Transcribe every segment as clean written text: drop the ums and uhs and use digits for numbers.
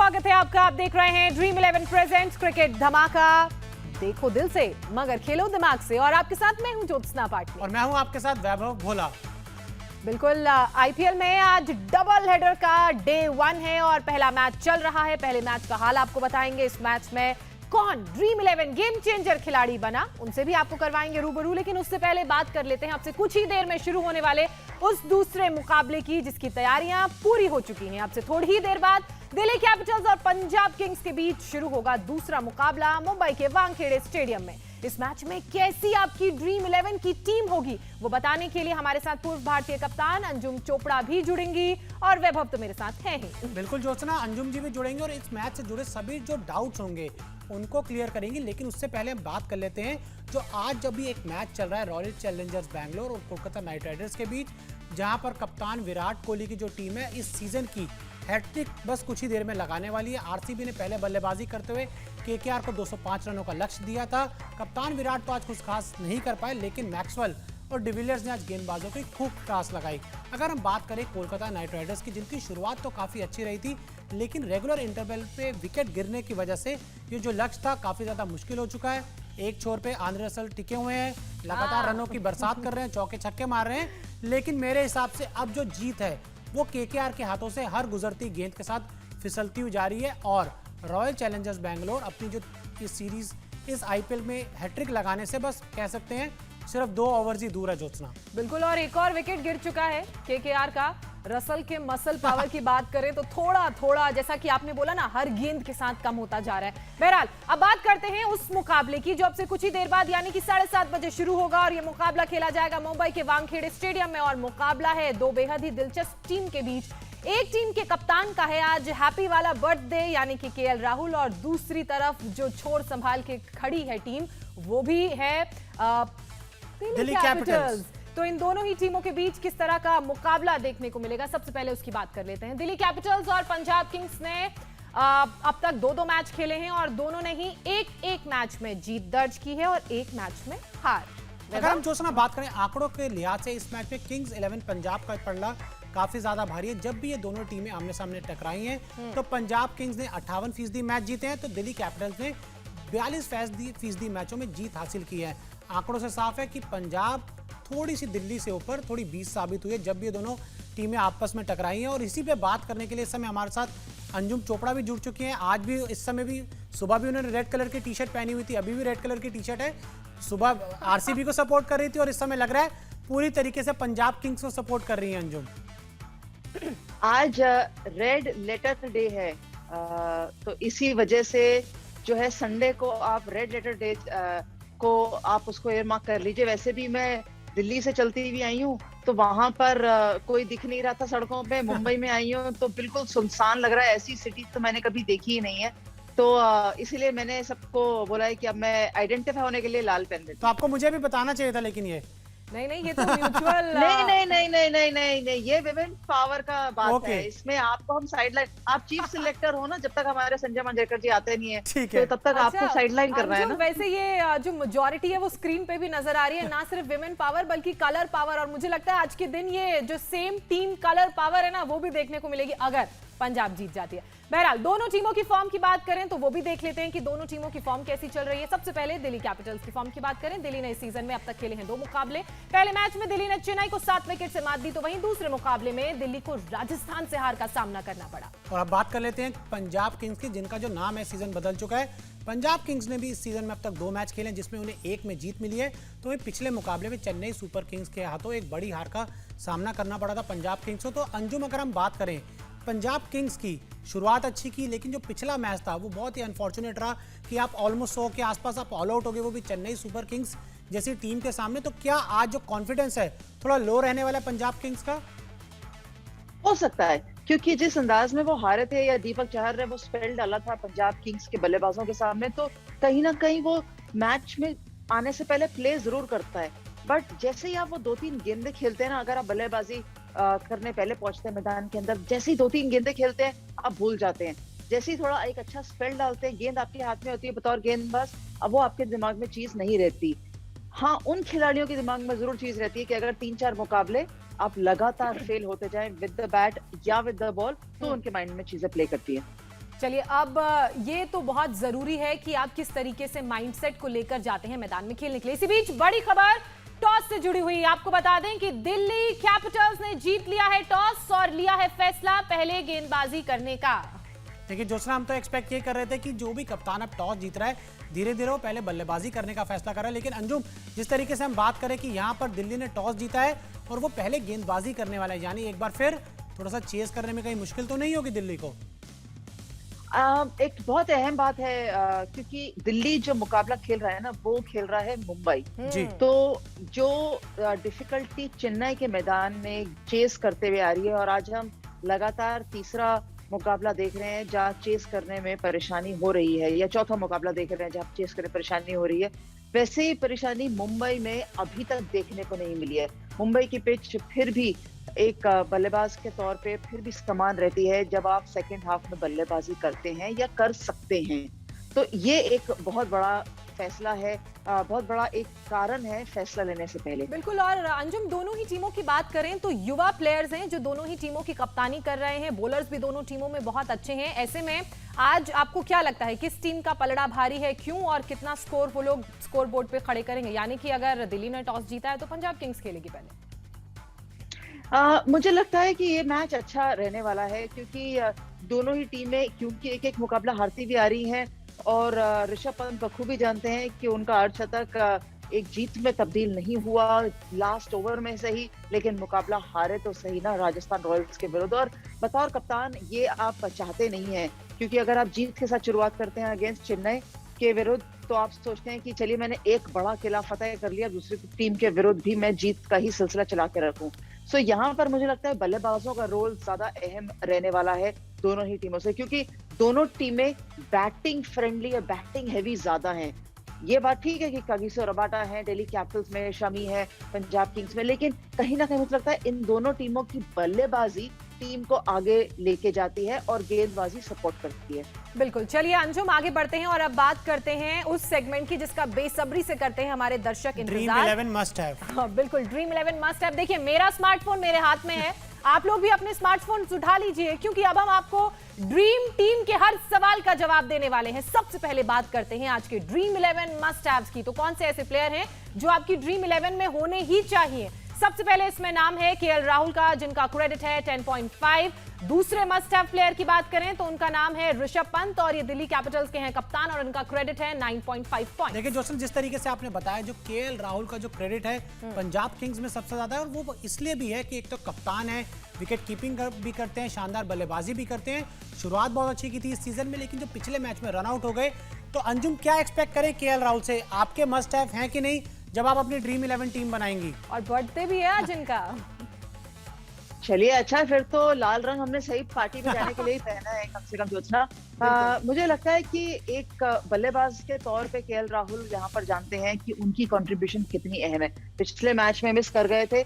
स्वागत है आपका। आप देख रहे हैं ड्रीम 11 प्रेजेंट्स क्रिकेट धमाका। देखो दिल से मगर खेलो दिमाग से। और आपके साथ मैं हूं ज्योत्सना पाटनी और मैं हूं आपके साथ वैभव भोला। बिल्कुल, आईपीएल में आज डबल हेडर का डे 1 है और पहला मैच चल रहा है। पहले मैच का हाल आपको बताएंगे। इस मैच में कौन ड्रीम 11 गेम चेंजर खिलाड़ी बना, उनसे भी आपको करवाएंगे रूबरू। लेकिन उससे पहले बात कर लेते हैं आपसे कुछ ही देर में शुरू होने वाले उस दूसरे मुकाबले की जिसकी तैयारियां पूरी हो चुकी हैं। आपसे थोड़ी ही देर बाद दिल्ली कैपिटल्स और पंजाब किंग्स के बीच शुरू होगा दूसरा मुकाबला मुंबई के वानखेड़े स्टेडियम में। इस मैच में कैसी आपकी ड्रीम 11 की टीम होगी वो बताने के लिए हमारे साथ पूर्व भारतीय कप्तान अंजुम चोपड़ा भी जुड़ेंगी और वैभव तो मेरे साथ हैं ही। बिल्कुल ज्योत्सना, अंजुम जी भी जुड़ेंगे और इस मैच से जुड़े सभी जो डाउट्स होंगे उनको क्लियर करेंगे। लेकिन उससे पहले हम बात कर लेते हैं जो आज जब भी एक मैच चल रहा है रॉयल चैलेंजर्स बैंगलोर और कोलकाता नाइट राइडर्स के बीच, जहां पर कप्तान विराट कोहली की जो टीम है इस सीजन की हैट्रिक बस कुछ ही देर में लगाने वाली है। आरसीबी ने पहले बल्लेबाजी करते हुए केकेआर को 205 रनों का लक्ष्य दिया था। कप्तान विराट तो आज कुछ खास नहीं कर पाए, लेकिन मैक्सवेल और डिविलियर्स ने आज गेंदबाजों की खूब क्लास लगाई। अगर हम बात करें कोलकाता नाइट राइडर्स की, जिनकी शुरुआत तो काफ़ी अच्छी रही थी, लेकिन रेगुलर इंटरवल पे विकेट गिरने की वजह से ये जो लक्ष्य था काफ़ी ज़्यादा मुश्किल हो चुका है। एक छोर पे आंद्रे रसल टिके हुए हैं, लगातार रनों की बरसात कर रहे हैं, चौके छक्के मार रहे हैं। लेकिन मेरे हिसाब से अब जो जीत है वो केकेआर के हाथों से हर गुजरती गेंद के साथ फिसलती हुई जा रही है। और रॉयल चैलेंजर्स बैंगलोर अपनी जो इस सीरीज इस आईपीएल में हैट्रिक लगाने से बस कह सकते हैं सिर्फ 2 ओवर्स ही दूर है ज्योत्सना। बिल्कुल, और एक और विकेट गिर चुका है केकेआर का। रसल के मसल पावर की बात करें तो थोड़ा थोड़ा, जैसा कि आपने बोला ना, हर गेंद के साथ कम होता जा रहा है। बहरहाल अब बात करते हैं उस मुकाबले की जो अब से कुछ ही देर बाद यानी कि 7:30 बजे शुरू होगा और ये मुकाबला खेला जाएगा मुंबई के वानखेड़े स्टेडियम में। और मुकाबला है 2 बेहद ही दिलचस्प टीम के बीच। एक टीम के कप्तान का है आज हैप्पी वाला बर्थडे यानी कि केएल राहुल, और दूसरी तरफ जो छोर संभाल के खड़ी है टीम वो भी है दिल्ली कैपिटल्स। तो इन दोनों ही टीमों के बीच किस तरह का मुकाबला देखने को मिलेगा, सबसे पहले उसकी बात कर लेते हैं। दिल्ली कैपिटल्स और पंजाब किंग्स ने अब तक 2-2 मैच खेले हैं और दोनों ने ही एक मैच में जीत दर्ज की है और एक मैच में हार। अगर हम ज्योत्सना बात करें आंकड़ों के लिहाज से, इस मैच में किंग्स 11 पंजाब का पलड़ा काफी ज्यादा भारी है। जब भी ये दोनों टीमें आमने सामने टकराई हैं तो पंजाब किंग्स ने 58% मैच जीते हैं, तो दिल्ली कैपिटल्स ने 42% मैचों में जीत हासिल की है। आंकड़ों से साफ है कि पंजाब थोड़ी सी दिल्ली से ऊपर, थोड़ी 20 साबित हुई है जब भी ये दोनों टीमें आपस में टकराई हैं। और इसी पे बात करने के लिए इस समय हमारे साथ अंजुम चोपड़ा भी जुड़ चुके हैं। आज भी, इस समय भी, सुबह भी उन्होंने रेड कलर की टी शर्ट पहनी हुई थी, अभी भी रेड कलर की टी शर्ट है। सुबह आरसीबी को सपोर्ट कर रही थी और इस समय लग रहा है पूरी तरीके से पंजाब किंग्स को सपोर्ट कर रही है अंजुम। आज रेड लेटर डे है, तो इसी वजह से जो है संडे को आप रेड लेटर डे को आप उसको एयरमार्क कर लीजिए। वैसे भी मैं दिल्ली से चलती हुई आई हूँ तो वहां पर कोई दिख नहीं रहा था सड़कों पे। मुंबई में आई हूँ तो बिल्कुल सुनसान लग रहा है, ऐसी सिटी तो मैंने कभी देखी ही नहीं है। तो इसीलिए मैंने सबको बोला है कि अब मैं आइडेंटिफाई होने के लिए लाल पहन देती हूँ। तो आपको मुझे भी बताना चाहिए था, लेकिन ये नहीं, ये तो म्यूचुअल नहीं, ये विमेन पावर का बात है। इसमें आपको हम साइडलाइन, आप चीफ सिलेक्टर हो ना, जब तक हमारे संजय मंजरेकर जी आते नहीं है तो तब तक आपको साइडलाइन करना है ना। वैसे ये जो मेजॉरिटी है वो स्क्रीन पे भी नजर आ रही है, ना सिर्फ विमेन पावर बल्कि कलर पावर। और मुझे लगता है आज के दिन ये जो सेम टीम कलर पावर है ना, वो भी देखने को मिलेगी अगर पंजाब जीत जाती है। बहरहाल दोनों टीमों की फॉर्म की बात करें तो वो भी देख लेते हैं कि दोनों टीमों की फॉर्म कैसी चल रही है। सबसे पहले दिल्ली कैपिटल्स की फॉर्म की बात करें। दिल्ली ने इस सीजन में अब तक खेले हैं 2 मुकाबले। पहले मैच में दिल्ली ने चेन्नई को 7 विकेट से मात दी, तो वहीं दूसरे मुकाबले में दिल्ली को राजस्थान से हार का सामना करना पड़ा। और अब बात कर लेते हैं पंजाब किंग्स की, जिनका जो नाम है सीजन बदल चुका है। पंजाब किंग्स ने भी इस सीजन में अब तक 2 मैच खेले हैं जिसमें उन्हें 1 में जीत मिली है। तो वही पिछले मुकाबले में चेन्नई सुपर किंग्स के हाथों एक बड़ी हार का सामना करना पड़ा था पंजाब किंग्स को। तो अंजुम, अगर हम बात करें पंजाब किंग्स की, शुरुआत अच्छी की, लेकिन जो पिछला मैच था वो बहुत ही अनफॉर्चुनेट रहा कि आप ऑलमोस्ट 100 के आसपास आप ऑल आउट हो गए, वो भी चेन्नई सुपर किंग्स जैसी टीम के सामने। तो क्या आज जो कॉन्फिडेंस है थोड़ा लो रहने वाला है पंजाब किंग्स का? हो सकता है, क्योंकि जिस अंदाज में वो हारे थे या दीपक चहर ने वो स्पेल डाला था पंजाब किंग्स के बल्लेबाजों के सामने, तो कहीं ना कहीं वो मैच में आने से पहले प्ले जरूर करता है। बट जैसे ही आप वो 2-3 गेंदें खेलते हैं ना, अगर आप बल्लेबाजी करने पहले पहुंचते हैं मैदान के अंदर, जैसे ही 2-3 गेंदें खेलते हैं आप भूल जाते हैं। जैसे ही थोड़ा एक अच्छा स्पेल डालते हैं, गेंद आपके हाथ में होती है बतौर गेंदबाज, अब वो आपके दिमाग में चीज नहीं रहती। हाँ, उन खिलाड़ियों के दिमाग में जरूर चीज रहती है कि अगर 3-4 मुकाबले आप लगातार फेल होते जाएं विद द बैट या विद द बॉल, तो उनके माइंड में चीजें प्ले करती है। चलिए अब ये तो बहुत जरूरी है कि आप किस तरीके से माइंडसेट को लेकर जाते हैं मैदान में खेलने के लिए। इसी बीच बड़ी खबर टॉस से जुड़ी हुई, आपको बता दें कि दिल्ली कैपिटल्स ने जीत लिया है टॉस और लिया है फैसला पहले गेंदबाजी करने का। देखिए ज्योत्सना, हम तो एक्सपेक्ट ये कर रहे थे कि जो भी कप्तान अब टॉस जीत रहा है धीरे धीरे वो पहले बल्लेबाजी करने का फैसला कर रहा है, लेकिन अंजुम जिस तरीके से हम बात करें कि यहाँ पर दिल्ली ने टॉस जीता है और वो पहले गेंदबाजी करने वाला है, यानी एक बार फिर थोड़ा सा चेस करने में कहीं मुश्किल तो नहीं होगी दिल्ली को? एक बहुत अहम बात है क्योंकि दिल्ली जो मुकाबला खेल रहा है ना, वो खेल रहा है मुंबई जी। तो जो डिफिकल्टी चेन्नई के मैदान में चेस करते हुए आ रही है, और आज हम लगातार तीसरा मुकाबला देख रहे हैं जहाँ चेस करने में परेशानी हो रही है, या चौथा मुकाबला देख रहे हैं जहाँ चेस करने में परेशानी हो रही है, वैसे ही परेशानी मुंबई में अभी तक देखने को नहीं मिली है। मुंबई की पिच फिर भी एक बल्लेबाज के तौर पे फिर भी समान रहती है जब आप सेकेंड हाफ में बल्लेबाजी करते हैं या कर सकते हैं। तो ये एक बहुत बड़ा फैसला है, बहुत बड़ा एक कारण है फैसला लेने से पहले। बिल्कुल। और अंजुम, दोनों ही टीमों की बात करें तो युवा प्लेयर्स हैं जो दोनों ही टीमों की कप्तानी कर रहे हैं, बॉलर्स भी दोनों टीमों में बहुत अच्छे हैं। ऐसे में आज आपको क्या लगता है किस टीम का पलड़ा भारी है, क्यों और कितना स्कोर वो लोग स्कोर बोर्ड पे खड़े करेंगे? यानी कि अगर दिल्ली ने टॉस जीता है तो पंजाब किंग्स खेलेगी पहले। मुझे लगता है कि ये मैच अच्छा रहने वाला है क्योंकि दोनों ही टीमें क्योंकि एक एक मुकाबला हारती भी आ रही हैं, और ऋषभ पंत बखूबी जानते हैं कि उनका अर्धशतक एक जीत में तब्दील नहीं हुआ लास्ट ओवर में सही, लेकिन मुकाबला हारे तो सही ना राजस्थान रॉयल्स के विरुद्ध। और बतौर कप्तान ये आप चाहते नहीं हैं, क्योंकि अगर आप जीत के साथ शुरुआत करते हैं अगेंस्ट चेन्नई के विरुद्ध तो आप सोचते हैं कि चलिए मैंने एक बड़ा किला फतेह कर लिया, दूसरी टीम के विरुद्ध भी मैं जीत का ही सिलसिला चला के रखूं। सो यहाँ पर मुझे लगता है बल्लेबाजों का रोल ज्यादा अहम रहने वाला है दोनों ही टीमों से, क्योंकि दोनों टीमें बैटिंग फ्रेंडली और बैटिंग हैवी ज्यादा हैं। ये बात ठीक है कि कागिसो रबाडा है दिल्ली कैपिटल्स में, शमी है पंजाब किंग्स में, लेकिन कहीं ना कहीं मुझे लगता है इन दोनों टीमों की बल्लेबाजी टीम को आगे लेके जाती है और गेंदबाजी सपोर्ट करती है। बिल्कुल। चलिए अंजुम, आगे बढ़ते हैं और अब बात करते हैं उस सेगमेंट की जिसका बेसब्री से करते हैं हमारे दर्शक इंतजार। Dream 11 must have. हाँ, बिल्कुल ड्रीम 11 मस्ट हैव। देखिए मेरा स्मार्टफोन मेरे हाथ में है, आप लोग भी अपने स्मार्टफोन उठा लीजिए क्योंकि अब हम आपको ड्रीम टीम के हर सवाल का जवाब देने वाले हैं। सबसे पहले बात करते हैं आज के ड्रीम 11 मस्ट हैव्स की। तो कौन से ऐसे प्लेयर हैं जो आपकी ड्रीम 11 में होने ही चाहिए? सबसे पहले इसमें नाम है केएल राहुल का, जिनका क्रेडिट है 10.5। दूसरे मस्ट हैव प्लेयर की बात करें तो उनका नाम है ऋषभ पंत और ये दिल्ली कैपिटल्स के हैं कप्तान और उनका क्रेडिट है 9.5 पॉइंट। देखिए जोसन, जिस तरीके से आपने बताया जो केएल राहुल का जो क्रेडिट है पंजाब किंग्स में सबसे ज्यादा है, और वो इसलिए भी है कि एक तो कप्तान है, विकेट कीपिंग भी करते हैं, शानदार बल्लेबाजी भी करते हैं। शुरुआत बहुत अच्छी की थी इस सीजन में, लेकिन जो पिछले मैच में रन आउट हो गए, तो अंजुम क्या एक्सपेक्ट करें केएल राहुल से? आपके मस्ट हैव हैं कि नहीं जब आप अपनी ड्रीम 11 टीम बनाएंगी? और बर्थडे भी है आज इनका। चलिए अच्छा, फिर तो लाल रंग हमने सही पार्टी में जाने के लिए ही पहना है कम से कम जोत्सना। मुझे लगता है कि एक बल्लेबाज के तौर पे केएल राहुल यहाँ पर जानते हैं कि उनकी कंट्रीब्यूशन कितनी अहम है। पिछले मैच में मिस कर गए थे,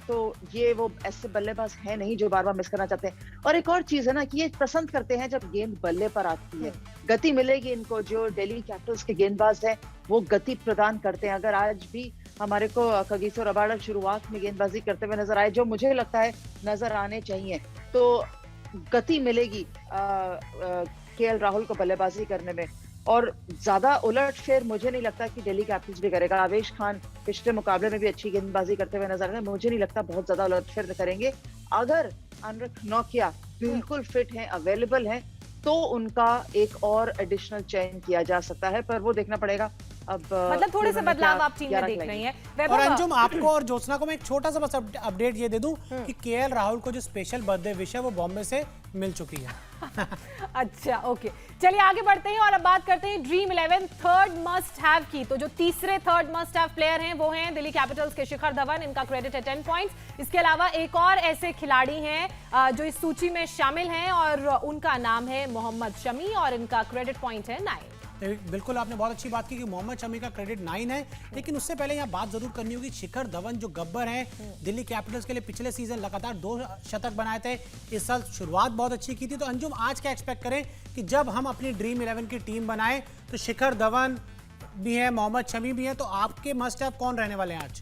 तो ये वो ऐसे बल्लेबाज है नहीं जो बार बार मिस करना चाहते हैं। और एक और चीज है ना कि ये पसंद करते हैं जब गेंद बल्ले पर आती है, गति मिलेगी इनको। जो दिल्ली कैपिटल्स के गेंदबाज है वो गति प्रदान करते हैं। अगर आज भी हमारे को कागिसो रबाडा शुरुआत में गेंदबाजी करते हुए नजर आए, जो मुझे लगता है नजर आने चाहिए, तो गति मिलेगी केएल राहुल को बल्लेबाजी करने में। और ज्यादा उलट फेर मुझे नहीं लगता कि दिल्ली कैपिटल्स भी करेगा। आवेश खान पिछले मुकाबले में भी अच्छी गेंदबाजी करते हुए नजर आ रहे हैं, मुझे नहीं लगता बहुत ज्यादा उलट फेर करेंगे। अगर अनरख नौकिया बिल्कुल फिट हैं, अवेलेबल हैं, तो उनका एक और एडिशनल चयन किया जा सकता है, पर वो देखना पड़ेगा। अब मतलब थोड़े से बदलाव आप टीम में देख रही हैं। और अंजुम, आपको और ज्योत्सना को मैं एक छोटा सा बस अपडेट ये दे दूं कि केएल राहुल को जो स्पेशल बर्थडे विश है वो बॉम्बे से मिल चुकी है। अच्छा, ओके। चलिए आगे बढ़ते हैं और अब बात करते हैं ड्रीम 11 थर्ड मस्ट हैव की। तो जो तीसरे थर्ड मस्ट हैव प्लेयर हैं वो हैं दिल्ली कैपिटल्स के शिखर धवन, इनका क्रेडिट है 10 पॉइंट्स। इसके अलावा एक और ऐसे खिलाड़ी हैं जो इस सूची में शामिल हैं और उनका नाम है मोहम्मद शमी और इनका क्रेडिट पॉइंट है 9। बिल्कुल, आपने बहुत अच्छी बात की कि मोहम्मद शमी का क्रेडिट 9 है, लेकिन उससे पहले यहाँ बात जरूर करनी होगी शिखर धवन जो गब्बर हैं दिल्ली कैपिटल्स के लिए। पिछले सीजन लगातार 2 शतक बनाए थे, इस साल शुरुआत बहुत अच्छी की थी। तो अंजुम, आज क्या एक्सपेक्ट करें कि जब हम अपनी ड्रीम 11 की टीम बनाएं तो शिखर धवन भी है, मोहम्मद शमी भी है, तो आपके मस्ट हैव कौन रहने वाले हैं आज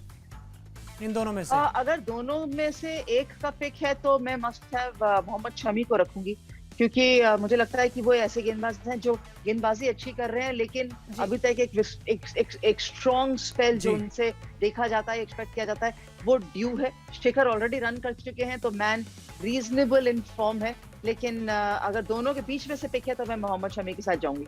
इन दोनों में से? अगर दोनों में से एक का पिक है तो मैं मस्ट हैव मोहम्मद शमी को रखूंगी, क्योंकि मुझे लगता है कि वो ऐसे गेंदबाज हैं जो गेंदबाजी अच्छी कर रहे हैं, लेकिन अभी तक एक स्ट्रॉन्ग स्पेल जो उनसे देखा जाता है, एक्सपेक्ट किया जाता है, वो ड्यू है। शिखर ऑलरेडी रन कर चुके हैं, तो मैन रीजनेबल इन फॉर्म है, लेकिन अगर दोनों के बीच में से पिक है तो मैं मोहम्मद शमी के साथ जाऊंगी।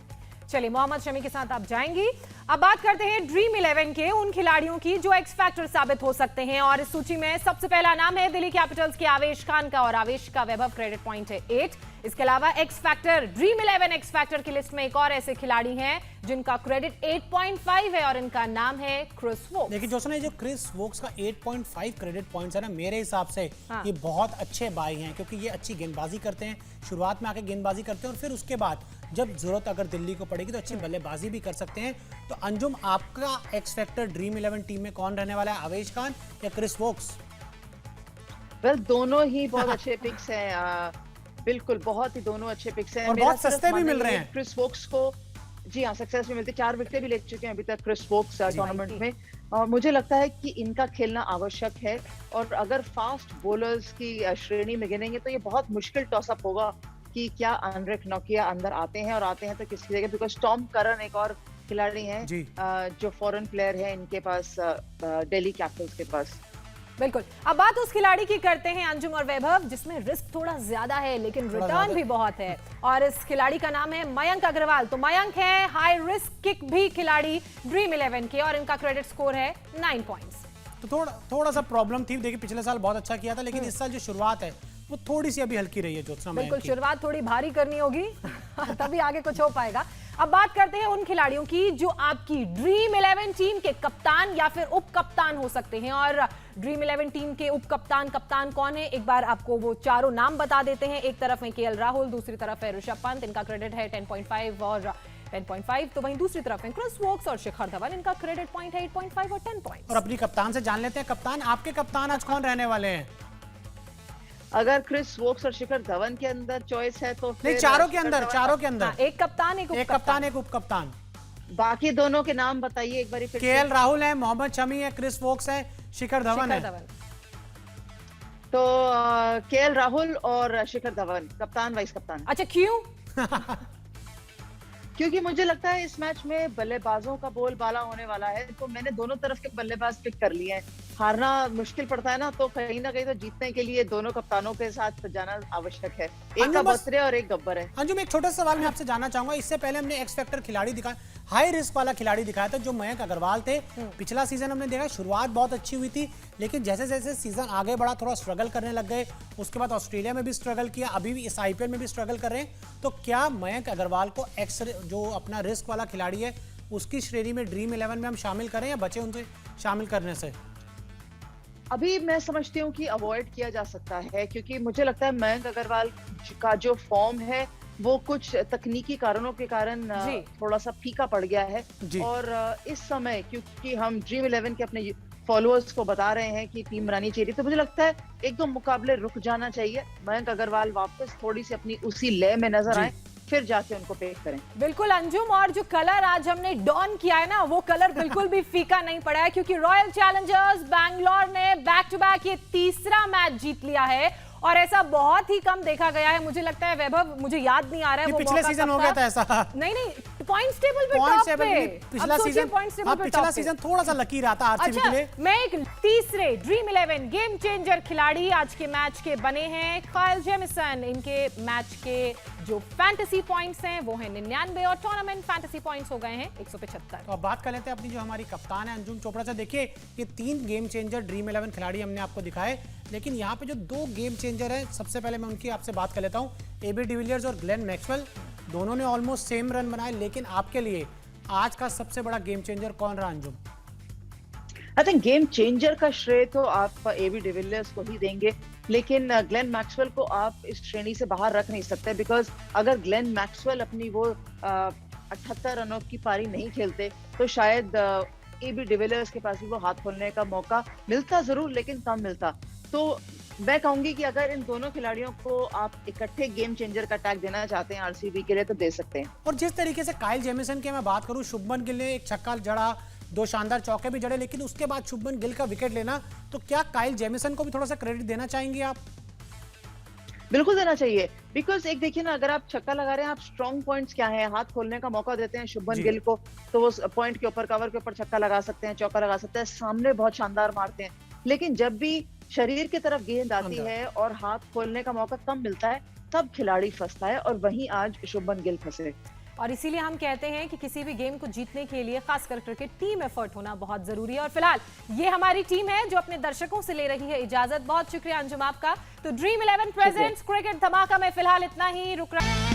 चलिए, मोहम्मद शमी के साथ आप जाएंगी। अब बात करते हैं ड्रीम 11 के उन खिलाड़ियों की जो एक्स फैक्टर साबित हो सकते हैं, और इस सूची में सबसे पहला नाम है दिल्ली कैपिटल्स के आवेश खान का, और आवेश का वैभव क्रेडिट पॉइंट है 8। इसके अलावा x factor dream 11 x factor की लिस्ट में एक और ऐसे खिलाड़ी हैं जिनका क्रेडिट 8.5 है, और इनका नाम है क्रिस वोक्स। देखिए जोशना, जो क्रिस वोक्स का 8.5 क्रेडिट पॉइंट्स है ना, मेरे हिसाब से ये बहुत अच्छे बाई हैं, क्योंकि ये अच्छी गेंदबाजी करते हैं, शुरुआत में आके गेंदबाजी करते हैं, और फिर उसके बाद जब जरूरत अगर दिल्ली को पड़ेगी तो अच्छी बल्लेबाजी भी कर सकते हैं। तो अंजुम, आपका एक्स फैक्टर ड्रीम 11 टीम में कौन रहने वाला है, आवेश खान या क्रिस वोक्स? वेल, दोनों ही बहुत अच्छे पिक्स हैं, बिल्कुल बहुत ही दोनों अच्छे पिक्स हैं, और बहुत सस्ते भी मिल रहे हैं। क्रिस वोक्स को जी हाँ, सक्सेस भी मिलती है, 4 विकेटें भी ले चुके हैं अभी तक क्रिस वोक्स टूर्नामेंट में, और मुझे लगता है कि इनका खेलना आवश्यक है। और अगर फास्ट बॉलर्स की श्रेणी में गिनेंगे तो ये बहुत मुश्किल टॉसअप होगा कि क्या अनरेक नोकिया अंदर आते हैं, और आते हैं तो किसकी जगह, बिकॉज टॉम करन एक और खिलाड़ी हैं जो फॉरेन प्लेयर है इनके पास, दिल्ली कैपिटल्स के पास। बिल्कुल। अब बात उस खिलाड़ी की करते हैं अंजुम और वैभव जिसमें रिस्क थोड़ा ज्यादा है लेकिन रिटर्न भी बहुत है, और इस खिलाड़ी का नाम है मयंक अग्रवाल। तो मयंक है हाई रिस्क किक भी खिलाड़ी ड्रीम 11 के, और इनका क्रेडिट स्कोर है 9 पॉइंट्स। तो थोड़ा सा प्रॉब्लम थी, देखिए पिछले साल बहुत अच्छा किया था, लेकिन इस साल जो शुरुआत है वो थोड़ी सी अभी हल्की रही है ज्योत्सना। बिल्कुल, शुरुआत थोड़ी भारी करनी होगी तभी आगे कुछ हो पाएगा। अब बात करते हैं उन खिलाड़ियों की जो आपकी ड्रीम 11 टीम के कप्तान या फिर उप कप्तान हो सकते हैं, और ड्रीम 11 टीम के उप कप्तान कौन है, एक बार आपको वो चारों नाम बता देते हैं। एक तरफ है केएल राहुल, दूसरी तरफ है ऋषभ पंत, इनका क्रेडिट है 10.5 और 10.5। तो वहीं दूसरी तरफ है क्रिस वोक्स और शिखर धवन, इनका क्रेडिट पॉइंट है 8.5 और 10 पॉइंट। और अपनी कप्तान से जान लेते हैं, कप्तान आपके कप्तान आज कौन रहने वाले हैं? अगर क्रिस वोक्स और शिखर धवन के अंदर चॉइस है तो नहीं, चारों के अंदर एक कप्तान एक उप कप्तान। बाकी दोनों के नाम बताइए एक बार। केएल राहुल है, मोहम्मद शमी है, क्रिस वोक्स है, शिखर धवन है। तो केएल राहुल और शिखर धवन कप्तान वाइस कप्तान। अच्छा, क्यों? क्योंकि मुझे लगता है इस मैच में बल्लेबाजों का बोलबाला होने वाला है, तो मैंने दोनों तरफ के बल्लेबाज पिक कर लिए हैं। हारना मुश्किल पड़ता है ना तो कहीं तो जीतने के लिए दोनों कप्तानों के साथ जाना आवश्यक है। एक का बसरे और एक गब्बर है। अंजुम, एक छोटा सवाल मैं आपसे जानना चाहूंगा। इससे पहले हमने एक्स फैक्टर खिलाड़ी दिखाया, हाई रिस्क वाला खिलाड़ी दिखाया था जो मयंक अग्रवाल थे। पिछला सीजन हमने देखा शुरुआत बहुत अच्छी हुई थी, लेकिन जैसे जैसे सीजन आगे बढ़ा थोड़ा स्ट्रगल करने लग गए। उसके बाद ऑस्ट्रेलिया में भी स्ट्रगल किया, अभी भी इस आईपीएल में भी स्ट्रगल कर रहे हैं। तो क्या मयंक अग्रवाल को एक्स जो अपना रिस्क वाला खिलाड़ी है उसकी श्रेणी में ड्रीम 11 में हम शामिल करें या बचे उनसे शामिल करने से? अभी मैं समझती हूँ कि अवॉइड किया जा सकता है, क्योंकि मुझे लगता है मयंक अग्रवाल का जो फॉर्म है वो कुछ तकनीकी कारणों के कारण थोड़ा सा फीका पड़ गया है। और इस समय क्योंकि हम ड्रीम 11 के अपने फॉलोअर्स को बता रहे हैं कि टीम बनानी चाहिए, तो मुझे लगता है एक दो मुकाबले रुक जाना चाहिए, मयंक अग्रवाल वापस थोड़ी सी अपनी उसी लय में नजर आए, फिर जाके उनको पेश करें। बिल्कुल अंजुम, और जो कलर आज हमने डॉन किया है ना, वो कलर बिल्कुल भी फीका नहीं पड़ा है, क्योंकि रॉयल चैलेंजर्स बैंगलोर ने बैक टू बैक ये तीसरा मैच जीत लिया है, और ऐसा बहुत ही कम देखा गया है। मुझे लगता है वैभव, मुझे याद नहीं आ रहा है वो पिछले सीजन हो गया था ऐसा। नहीं, पॉइंट्स टेबल पे टॉप पे। पिछला सीजन थोड़ा सा लकी रहा था आरसीबी के लिए। मैं एक तीसरे ड्रीम 11 गेम चेंजर खिलाड़ी आज के मैच के बने हैं काइल जेमिसन। इनके मैच के जो फैंटेसी पॉइंट्स हैं वो हैं 99 और टूर्नामेंट फैंटेसी पॉइंट्स हो गए हैं 175। तो अब बात कर लेते हैं अपनी जो हमारी कप्तान है अंजुम चोपड़ा से। देखिए, ये 3 गेम चेंजर ड्रीम 11 खिलाड़ी हमने आपको दिखाए, लेकिन यहाँ पे जो 2 गेम चेंजर हैं, सबसे पहले मैं उनकी आपसे बात कर लेता हूँ। एबी डिविलियर्स और ग्लेन मैक्सवेल, दोनों ने ऑलमोस्ट सेम रन बनाए, लेकिन आपके लिए आज का सबसे बड़ा गेम चेंजर कौन रहा Anjum? I think game changer का श्रेय तो आप एबी डिविलियर्स को ही देंगे, लेकिन ग्लेन मैक्सवेल को आप इस श्रेणी से बाहर रख नहीं सकते, बिकॉज अगर ग्लेन मैक्सवेल अपनी वो 78 रनों की पारी नहीं खेलते तो शायद एबी डिविलियर्स के पास भी वो हाथ खोलने का मौका मिलता जरूर, लेकिन कम मिलता। तो मैं कहूंगी कि अगर इन दोनों खिलाड़ियों को आप इकट्ठे गेम चेंजर का टैग देना चाहते हैं आरसीबी के लिए तो दे सकते हैं। और जिस तरीके से काइल जेमिसन की मैं बात करूं, शुभमन गिल ने एक छक्का जड़ा, 2 शानदार चौके भी जड़े, लेकिन उसके बाद शुभमन गिल का विकेट लेना, तो क्या काइल जेमिसन को भी थोड़ा सा क्रेडिट देना चाहेंगे आप? बिल्कुल देना चाहिए, बिकॉज एक देखिए ना, अगर आप छक्का लगा रहे हैं, आप स्ट्रॉन्ग पॉइंट्स क्या है, हाथ खोलने का मौका देते हैं शुभमन जी। गिल को, तो वो पॉइंट के ऊपर, कवर के ऊपर छक्का लगा सकते हैं, चौका लगा सकते हैं, सामने बहुत शानदार मारते हैं। लेकिन जब भी शरीर की तरफ गेंद आती अंदर। है और हाथ खोलने का मौका कम मिलता है, तब खिलाड़ी फंसता है, और वहीं आज शुभमन गिल फंसे। और इसीलिए हम कहते हैं कि किसी भी गेम को जीतने के लिए खासकर क्रिकेट टीम एफर्ट होना बहुत जरूरी है। और फिलहाल ये हमारी टीम है जो अपने दर्शकों से ले रही है इजाजत। बहुत शुक्रिया अंजुम आपका। तो ड्रीम 11 प्रेजेंट्स क्रिकेट धमाका में फिलहाल इतना ही। रुक रहा